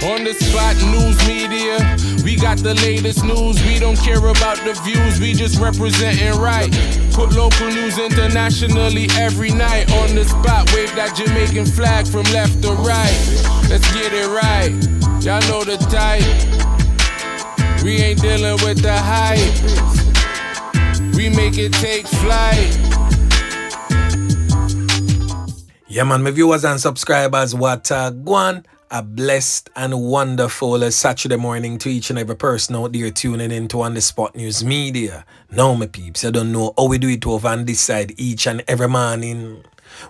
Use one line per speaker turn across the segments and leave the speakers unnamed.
On the spot news media, we got the latest news. We don't care about the views, we just representing right. Put local news internationally every night. On the spot, wave that Jamaican flag from left to right. Let's get it right, y'all know the type. We ain't dealing with the hype. We make it take flight.
Yeah man, my viewers and subscribers, what gwan. A blessed and wonderful Saturday morning to each and every person out there tuning in to On The Spot News Media. Now, my peeps, I don't know how we do it over on this side each and every morning.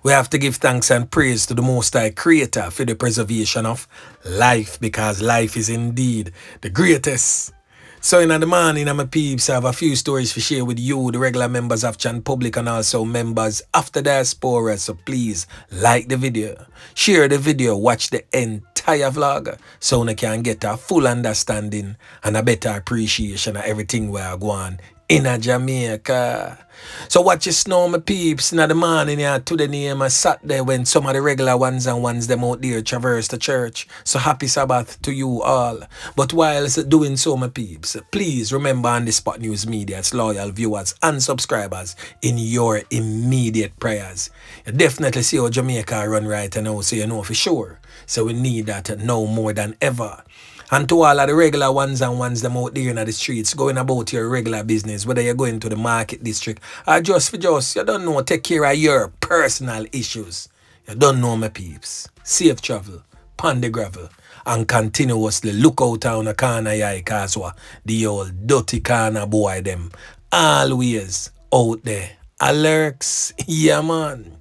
We have to give thanks and praise to the Most High Creator for the preservation of life, because life is indeed the greatest. So in the morning, my peeps, I have a few stories to share with you, the regular members of Chan Public and also members of the diaspora. So please like the video, share the video, watch the entire vlog so you can get a full understanding and a better appreciation of everything we are going in Jamaica. So what you know, my peeps, in the morning here to the name of Saturday when some of the regular ones and ones them out there traverse the church. So happy Sabbath to you all. But whilst doing so, my peeps, please remember On The Spot News Media's loyal viewers and subscribers in your immediate prayers. You definitely see how Jamaica run right now, so you know for sure. So we need that now more than ever. And to all of the regular ones and ones them out there in the streets, going about your regular business, whether you're going to the market district or just you don't know, take care of your personal issues. You don't know, my peeps. Safe travel, pon the gravel, and continuously look out on the corner yeah, cause the old dirty corner boy them always out there. Alerts, yeah man.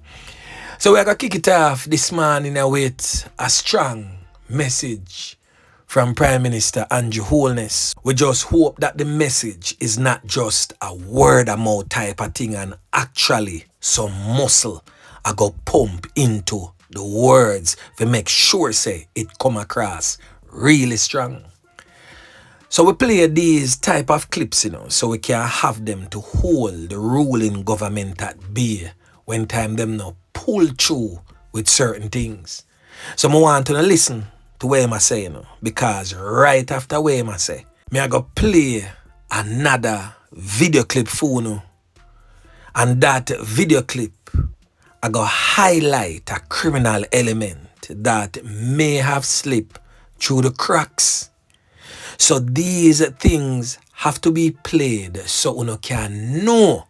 So we're going to kick it off this morning with a strong message from Prime Minister Andrew Holness. We just hope that the message is not just a word of mouth type of thing and actually some muscle I go pump into the words to make sure say it come across really strong. So we play these type of clips, so we can have them to hold the ruling government at bay when time them now pull through with certain things. So I want to listen to what I say, because right after what I say, I go play another video clip for you. And that video clip, I go highlight a criminal element that may have slipped through the cracks. So these things have to be played so you can know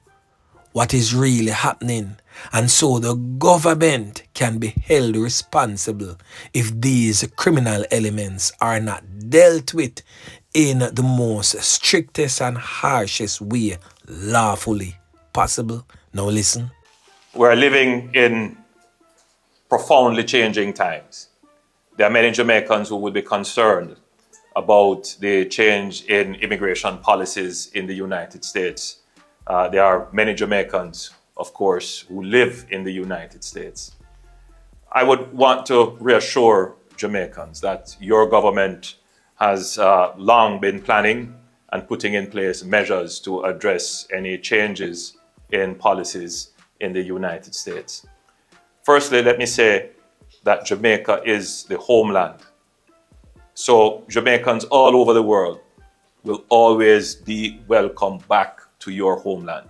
what is really happening, and so the government can be held responsible if these criminal elements are not dealt with in the most strictest and harshest way lawfully possible. Now listen.
We're living in profoundly changing times. There are many Jamaicans who would be concerned about the change in immigration policies in the United States. There are many Jamaicans, of course, who live in the United States. I would want to reassure Jamaicans that your government has long been planning and putting in place measures to address any changes in policies in the United States. Firstly, let me say that Jamaica is the homeland. So Jamaicans all over the world will always be welcome back to your homeland.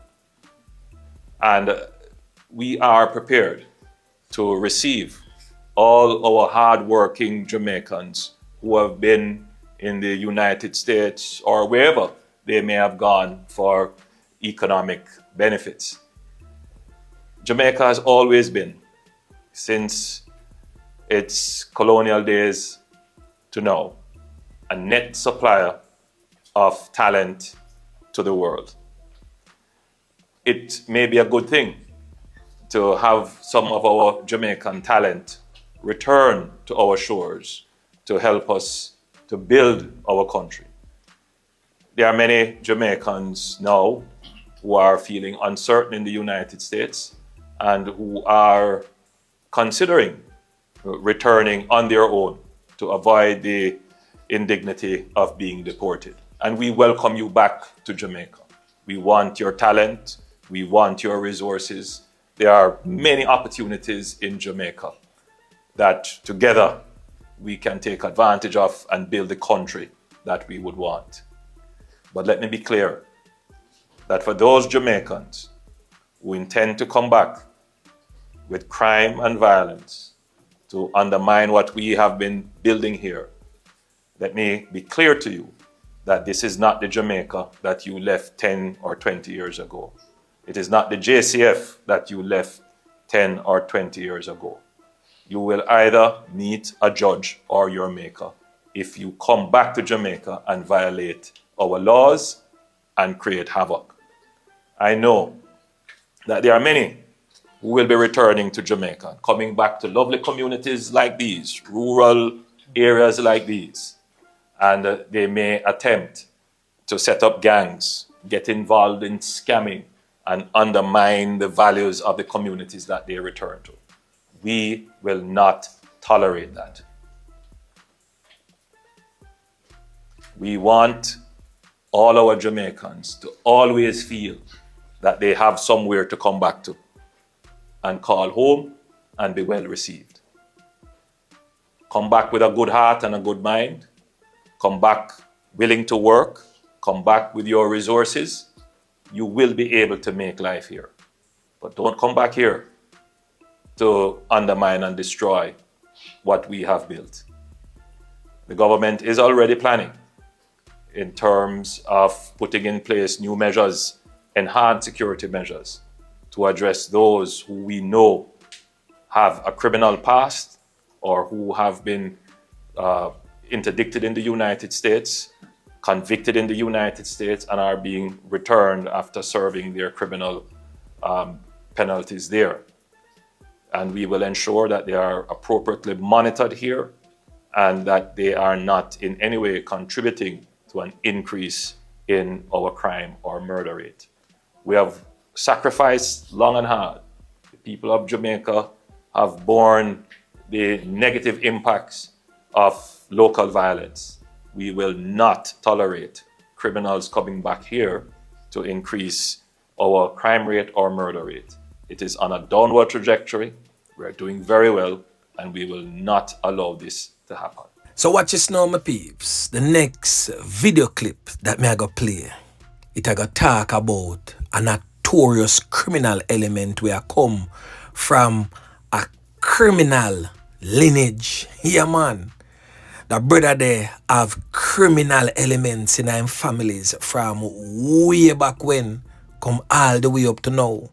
And we are prepared to receive all our hard-working Jamaicans who have been in the United States or wherever they may have gone for economic benefits. Jamaica has always been, since its colonial days to now, a net supplier of talent to the world. It may be a good thing to have some of our Jamaican talent return to our shores to help us to build our country. There are many Jamaicans now who are feeling uncertain in the United States and who are considering returning on their own to avoid the indignity of being deported. And we welcome you back to Jamaica. We want your talent. We want your resources. There are many opportunities in Jamaica that together we can take advantage of and build the country that we would want. But let me be clear that for those Jamaicans who intend to come back with crime and violence to undermine what we have been building here, let me be clear to you that this is not the Jamaica that you left 10 or 20 years ago. It is not the JCF that you left 10 or 20 years ago. You will either meet a judge or your maker if you come back to Jamaica and violate our laws and create havoc. I know that there are many who will be returning to Jamaica, coming back to lovely communities like these, rural areas like these, and they may attempt to set up gangs, get involved in scamming, and undermine the values of the communities that they return to. We will not tolerate that. We want all our Jamaicans to always feel that they have somewhere to come back to and call home and be well received. Come back with a good heart and a good mind. Come back willing to work. Come back with your resources. You will be able to make life here. But don't come back here to undermine and destroy what we have built. The government is already planning in terms of putting in place new measures, enhanced security measures to address those who we know have a criminal past or who have been interdicted in the United States, convicted in the United States, and are being returned after serving their criminal penalties there. And we will ensure that they are appropriately monitored here and that they are not in any way contributing to an increase in our crime or murder rate. We have sacrificed long and hard. The people of Jamaica have borne the negative impacts of local violence. We will not tolerate criminals coming back here to increase our crime rate or murder rate. It is on a downward trajectory. We are doing very well, and we will not allow this to happen.
So watch this now, my peeps. The next video clip that me I go play, it I go talk about a notorious criminal element where I come from a criminal lineage. Yeah, man. The brother there have criminal elements in their families from way back when, come all the way up to now.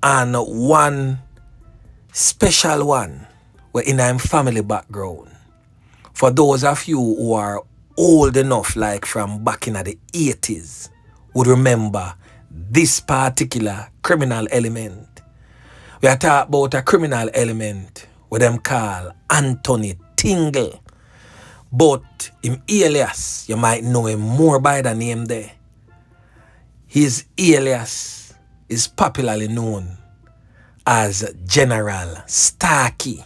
And one special one were in their family background. For those of you who are old enough, like from back in the 80s, would remember this particular criminal element. We are talking about a criminal element what them call Anthony Tingle. But him alias, you might know him more by the name there. His alias is popularly known as General Starkey.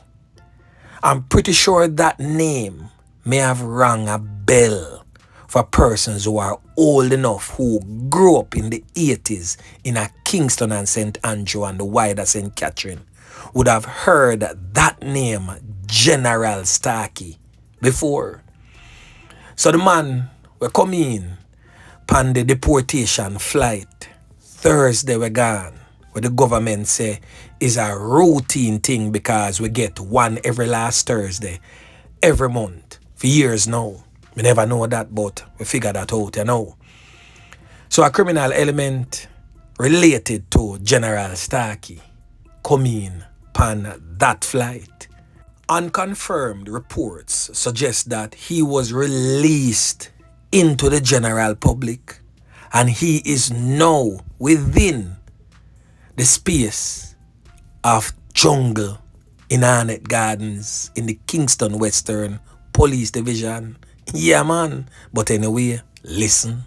I'm pretty sure that name may have rung a bell for persons who are old enough who grew up in the 80s in a Kingston and St. Andrew and the wider St. Catherine would have heard that name, General Starkey, before. So the man we come in pan the deportation flight. Thursday we gone. Where the government say is a routine thing because we get one every last Thursday every month for years now. We never know that, but we figure that out, you know. So a criminal element related to General Starkey come in pan that flight. Unconfirmed reports suggest that he was released into the general public and he is now within the space of jungle in Arnett Gardens in the Kingston Western Police Division. Yeah, man. But anyway, listen.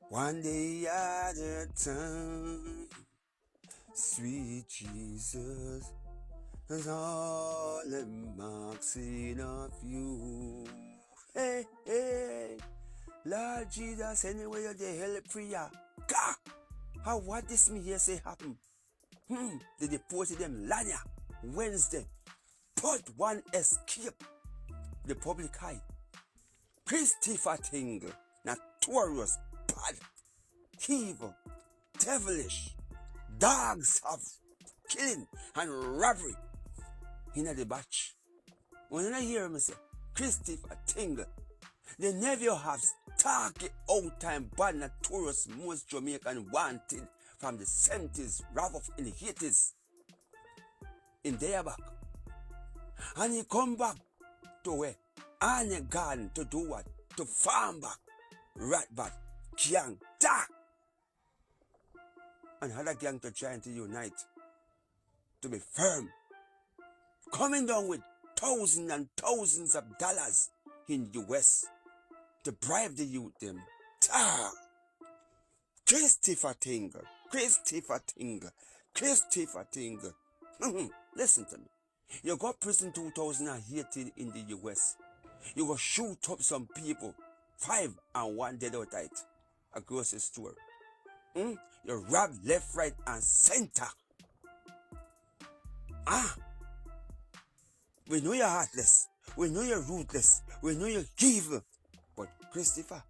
One day at a time, sweet Jesus, is all I'm asking of you. Hey, hey, Lord Jesus, anyway you're the hell prayer. God, how what this me here say happen? They deported them Lanya Wednesday. but one escaped the public eye. Christopher Tingle, notorious, bad, evil, devilish, dogs have killing and robbery in the batch. When I hear him say, Christopher Tingle, the nephew have stark old time bad notorious most Jamaican wanted from the 70s, rough off in the 80s. In their back. And he come back to where? Arnett garden to do what? To farm back. Rat bat, gang, dark. And other gang to try to unite. To be firm. Coming down with thousands and thousands of dollars in the US. To bribe the youth them. Christopher Tingle. Christopher Tingle. Christopher Tingle. Listen to me. You got prison 2018 in the US. You go shoot up some people. 5 and 1 dead outright. A grocery store. You rob left, right and center. We know you're heartless. We know you're ruthless. We know you're evil. But Christopher,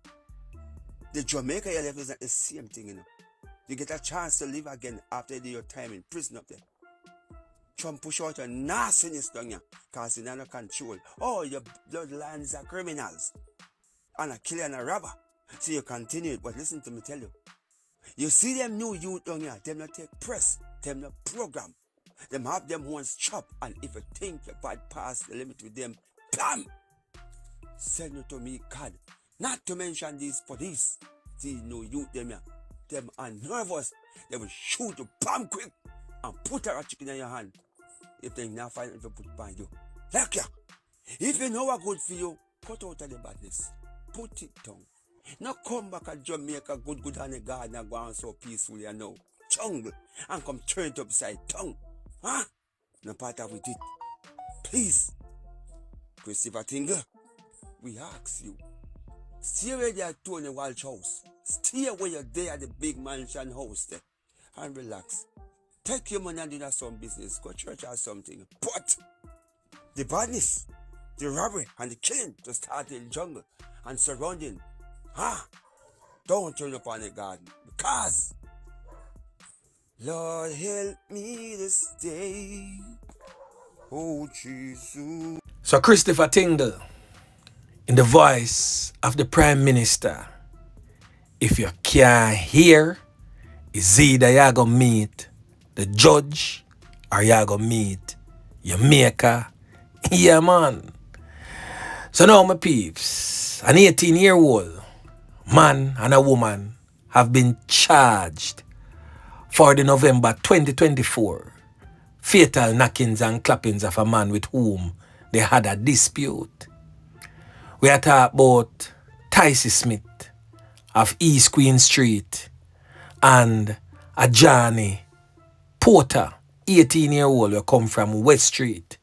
the Jamaica you left is not the same thing, you know. You get a chance to live again after your time in prison up there. Trump push out a nastiness down here because you're not control. Oh, your bloodlines are criminals. And a killer and a robber. So you continue it. But listen to me tell you. You see them new youth down here, them not take press, them not program. Them have them ones chop. And if you think you bad pass the limit with them, bam! Send you to me, God. Not to mention these police. See new youth them here. Them are nervous. They will shoot you bam quick and put a chicken in your hand. If they not find it to put by you. Like ya. If you know what good for you, cut out of the badness. Put it down. Now come back at Jamaica good on the garden and go on so peacefully and now. Jungle. And come turn it upside down. Huh? No part of it. Please. Christopher Tingle, we ask you. Stay where they are Tony Walsh house. Stay where you're there at the big mansion house there. And relax. Take your money and do some business. Go church or something. But the badness, the robbery and the killing to start in jungle and surrounding. Don't turn up on the garden. Because Lord help me this day. Oh Jesus.
So Christopher Tingle, in the voice of the Prime Minister, if you can't hear, it's either you're going to meet the judge or you're going to meet your maker. Yeah, man. So now, my peeps, an 18-year-old man and a woman have been charged for the November 2024 fatal knockings and clappings of a man with whom they had a dispute. We are talking about Tyson Smith of East Queen Street and a Johnny Porter, 18-year-old, who come from West Street.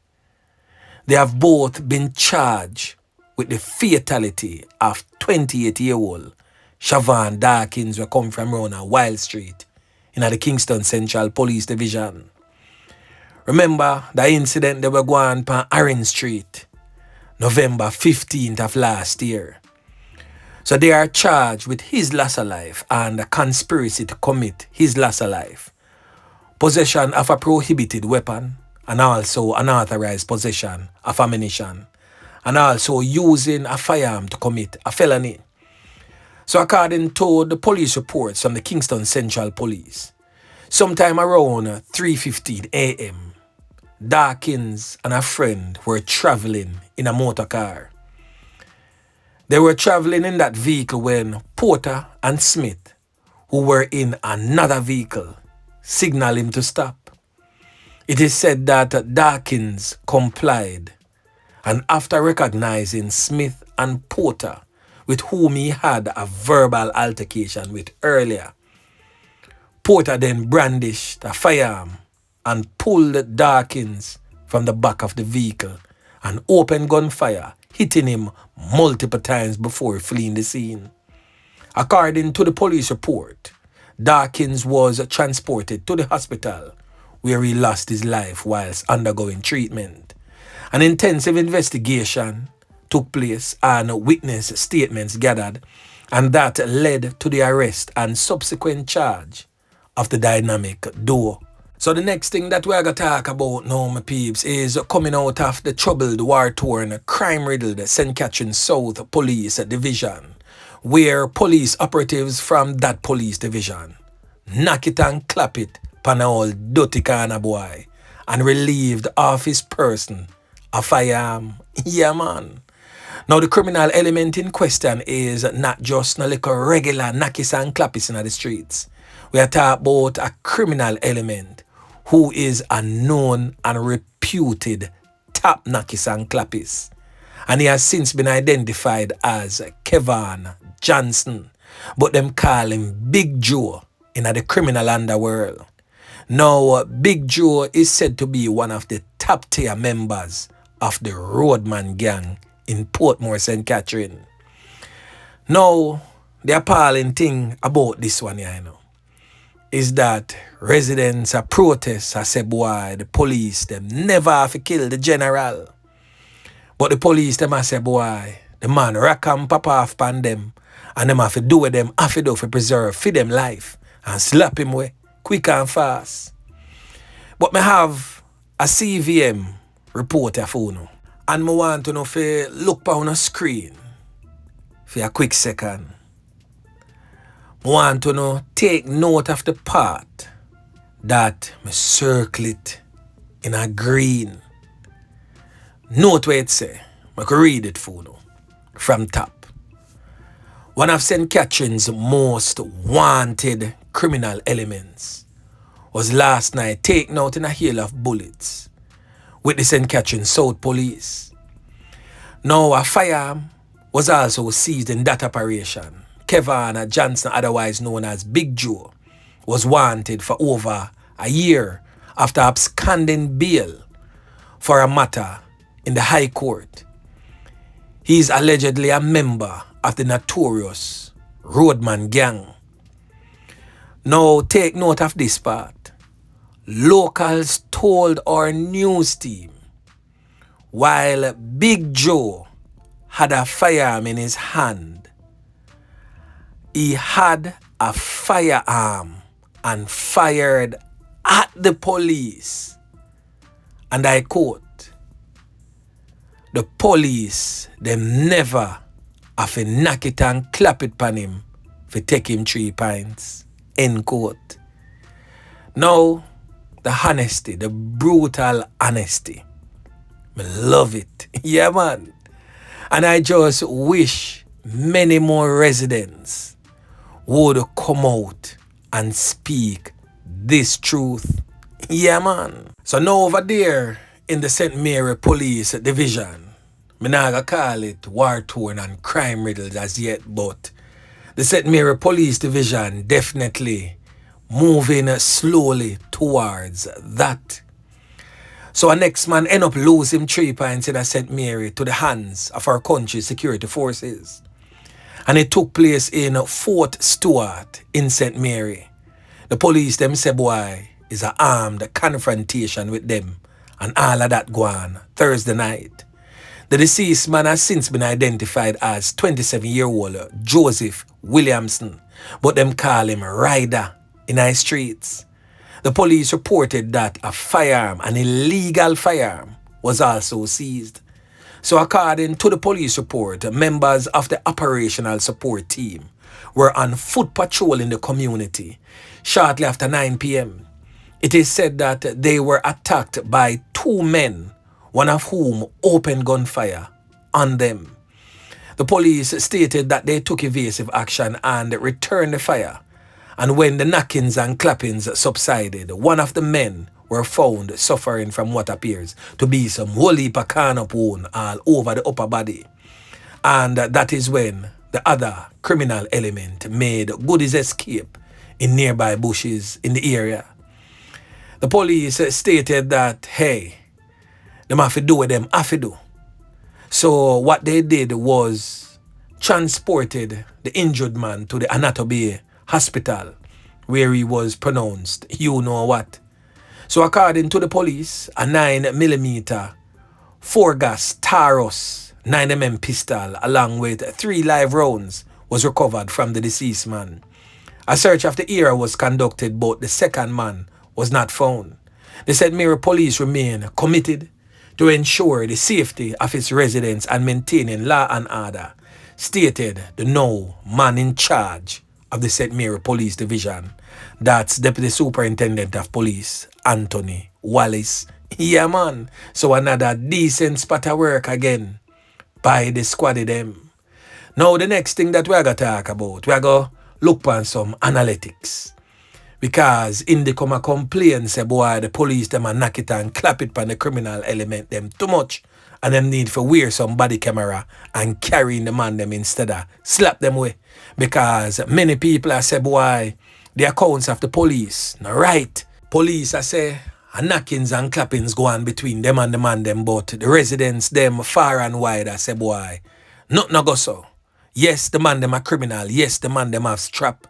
They have both been charged with the fatality of 28-year-old Siobhan Dawkins, who come from around Wild Street in the Kingston Central Police Division. Remember the incident they were going on Farin Street, November 15th of last year. So they are charged with his loss of life and a conspiracy to commit his loss of life, possession of a prohibited weapon, and also unauthorized possession of ammunition, and also using a firearm to commit a felony. So according to the police reports from the Kingston Central Police, sometime around 3:15 a.m., Dawkins and a friend were traveling in a motor car. They were traveling in that vehicle when Porter and Smith, who were in another vehicle, signaled him to stop. It is said that Dawkins complied, and after recognizing Smith and Porter, with whom he had a verbal altercation with earlier, Porter then brandished a firearm and pulled Dawkins from the back of the vehicle and opened gunfire, hitting him multiple times before fleeing the scene. According to the police report, Dawkins was transported to the hospital where he lost his life whilst undergoing treatment. An intensive investigation took place and witness statements gathered, and that led to the arrest and subsequent charge of the dynamic duo. So the next thing that we're going to talk about now, my peeps, is coming out of the troubled, war-torn, crime-riddled St. Catherine South Police Division, where police operatives from that police division knock it and clap it pan a old dirty corner boy and relieved of his person a firearm. Yeah, man. Now the criminal element in question is not just no little regular Knockist and Clappist in the streets. We are talking about a criminal element who is a known and reputed top Knockist and Clappist. And he has since been identified as Kevin Johnson, but them call him Big Joe in the criminal underworld. Now, Big Joe is said to be one of the top tier members of the Roadman gang in Portmore, St. Catherine. Now, the appalling thing about this one here, is that residents are protest. I say, boy, the police, them never have to kill the general. But the police, them I say, boy, the man rack and pop off pan them, and them have to do with them, have to do for preserve, for them life, and slap him away, quick and fast. But me have a CVM reporter for you, and me want to know if you look on the screen for a quick second. I want to know, take note of the part that me circle it in a green. Note what it say. I can read it for you from top. One of St. Catherine's most wanted criminal elements was last night taken out in a hail of bullets with the St. Catherine South Police. Now a firearm was also seized in that operation. Kevin Johnson, otherwise known as Big Joe, was wanted for over a year after absconding bail for a matter in the High Court. He is allegedly a member of the notorious Roadman gang. Now take note of this part. Locals told our news team while Big Joe had a firearm in his hand, he had a firearm and fired at the police. And I quote, "The police, them never have to knock it and clap it pan him for take him 3 pints." End quote. Now, the honesty, the brutal honesty. I love it. Yeah, man. And I just wish many more residents would come out and speak this truth. Yeah, man. So now over there in the St. Mary Police Division, me not gonna call it war-torn and crime-riddled as yet, but the St. Mary Police Division definitely moving slowly towards that. So our next man end up losing 3 pints in St. Mary to the hands of our country's security forces. And it took place in Fort Stewart in St. Mary. The police them say, boy, is an armed confrontation with them and all of that go on Thursday night. The deceased man has since been identified as 27-year-old Joseph Williamson, but them call him Ryder in our streets. The police reported that a firearm, an illegal firearm, was also seized. So according to the police report, members of the operational support team were on foot patrol in the community shortly after 9 p.m. It is said that they were attacked by 2 men, one of whom opened gunfire on them. The police stated that they took evasive action and returned the fire. And when the knockings and clappings subsided, one of the men were found suffering from what appears to be some whole heap of corner wound all over the upper body. And that is when the other criminal element made good his escape in nearby bushes in the area. The police stated that, hey, them have to do what them have to do. So what they did was transported the injured man to the Arnett hospital where he was pronounced, you know what. So according to the police, a 9mm 4 gas Taros 9mm pistol along with 3 live rounds was recovered from the deceased man. A search of the area was conducted, but the second man was not found. The St. Mary police remain committed to ensure the safety of its residents and maintaining law and order, stated the now man in charge of the St. Mary Police Division. That's Deputy Superintendent of Police, Anthony Wallace. Yeah, man. So another decent spot of work again by the squad of them. Now the next thing that we're going to talk about, we're going to look on some analytics. Because in the come a complaint, say boy, the police them a knock it and clap it on the criminal element them too much. And them need to wear some body camera and carry the man them instead of slap them away. Because many people are say boy, the accounts of the police, not right. Police I say, a knockings and clappings go on between them and the man them, but the residents them far and wide I say boy, nothing no go so. Yes, the man them a criminal, yes, the man them have strap.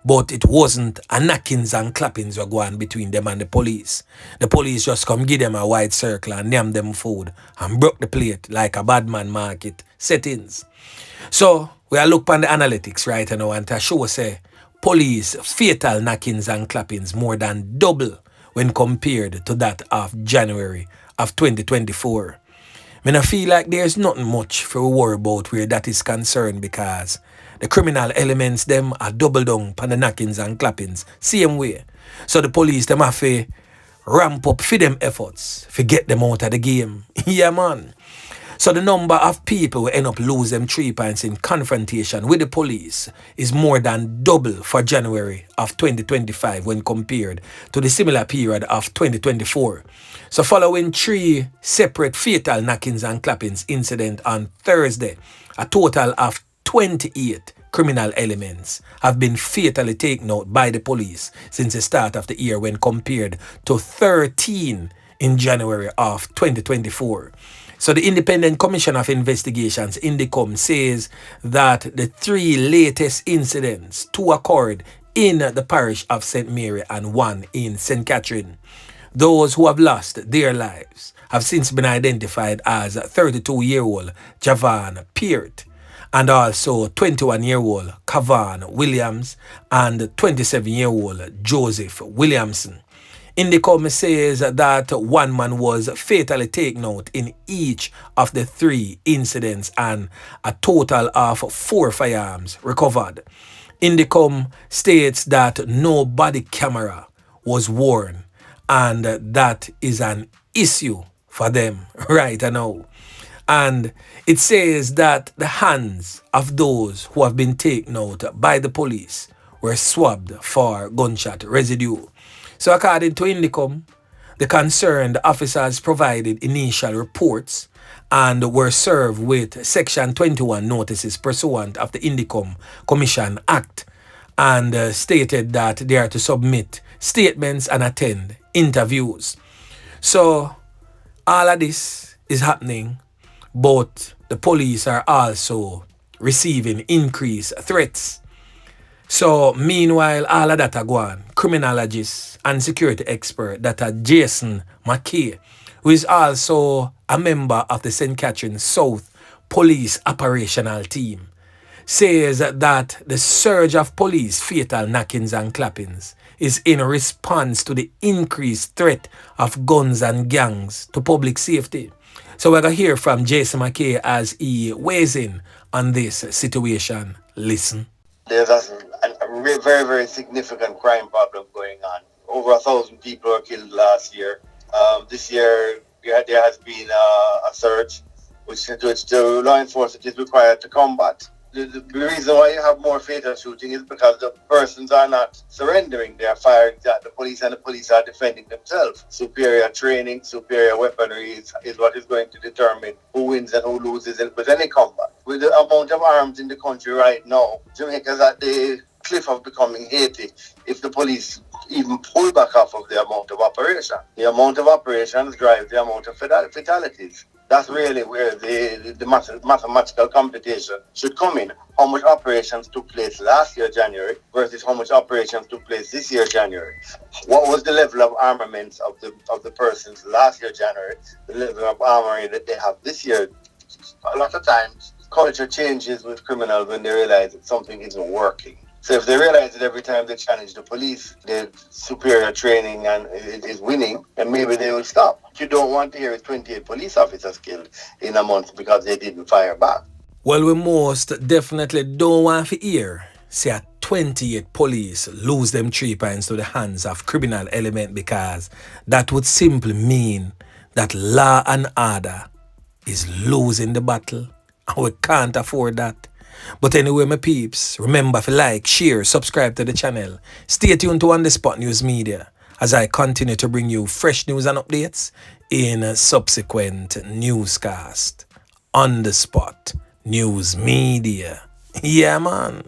But it wasn't a knockings and clappings were going between them and the police. The police just come give them a wide circle and name them food and broke the plate like a bad man market settings. So we are look on the analytics right now and to show say police fatal knockings and clappings more than double when compared to that of January of 2024. I feel like there's nothing much for worry about where that is concerned because the criminal elements them are double down on the knockings and clappings same way. So the police them have to ramp up for them efforts to get them out of the game. Yeah, man. So the number of people who end up losing 3 points in confrontation with the police is more than double for January of 2025 when compared to the similar period of 2024. So following 3 separate fatal knockings and clappings incident on Thursday, a total of 28 criminal elements have been fatally taken out by the police since the start of the year when compared to 13 in January of 2024. So the Independent Commission of Investigations, INDECOM, says that the 3 latest incidents, 2 occurred in the parish of St. Mary and 1 in St. Catherine. Those who have lost their lives have since been identified as 32-year-old Javan Peart and also 21-year-old Cavan Williams and 27-year-old Joseph Williamson. INDECOM says that 1 man was fatally taken out in each of the 3 incidents and a total of 4 firearms recovered. INDECOM states that no body camera was worn and that is an issue for them right now. And it says that the hands of those who have been taken out by the police were swabbed for gunshot residue. So according to INDECOM, the concerned officers provided initial reports and were served with Section 21 notices pursuant of the INDECOM Commission Act and stated that they are to submit statements and attend interviews. So all of this is happening, but the police are also receiving increased threats. So meanwhile, all of that are going, criminologist and security expert that are Jason McKay, who is also a member of the St. Catherine South Police Operational Team, says that the surge of police fatal knockings and clappings is in response to the increased threat of guns and gangs to public safety. So we're going to hear from Jason McKay as he weighs in on this situation. Listen.
There's a very, very significant crime problem going on. Over 1,000 people were killed last year. This year, there has been a surge, which the law enforcement is required to combat. The reason why you have more fatal shooting is because the persons are not surrendering. They are firing at the police and the police are defending themselves. Superior training, superior weaponry is what is going to determine who wins and who loses with any combat. With the amount of arms in the country right now, Jamaica's at the cliff of becoming Haiti if the police even pull back off of the amount of operation. The amount of operations drives the amount of fatalities. That's really where the mathematical computation should come in. How much operations took place last year, January, versus how much operations took place this year, January. What was the level of armaments of the persons last year, January, the level of armory that they have this year? A lot of times, culture changes with criminals when they realize that something isn't working. So if they realize that every time they challenge the police, their superior training and it is winning, then maybe they will stop. You don't want to hear 28 police officers killed in a month because they didn't fire back.
Well, we most definitely don't want to hear say a 28 police lose them 3 points to the hands of criminal element, because that would simply mean that law and order is losing the battle, and we can't afford that. But anyway, my peeps, remember to like, share, subscribe to the channel. Stay tuned to On The Spot News Media as I continue to bring you fresh news and updates in subsequent newscast. On The Spot News Media. Yeah, man.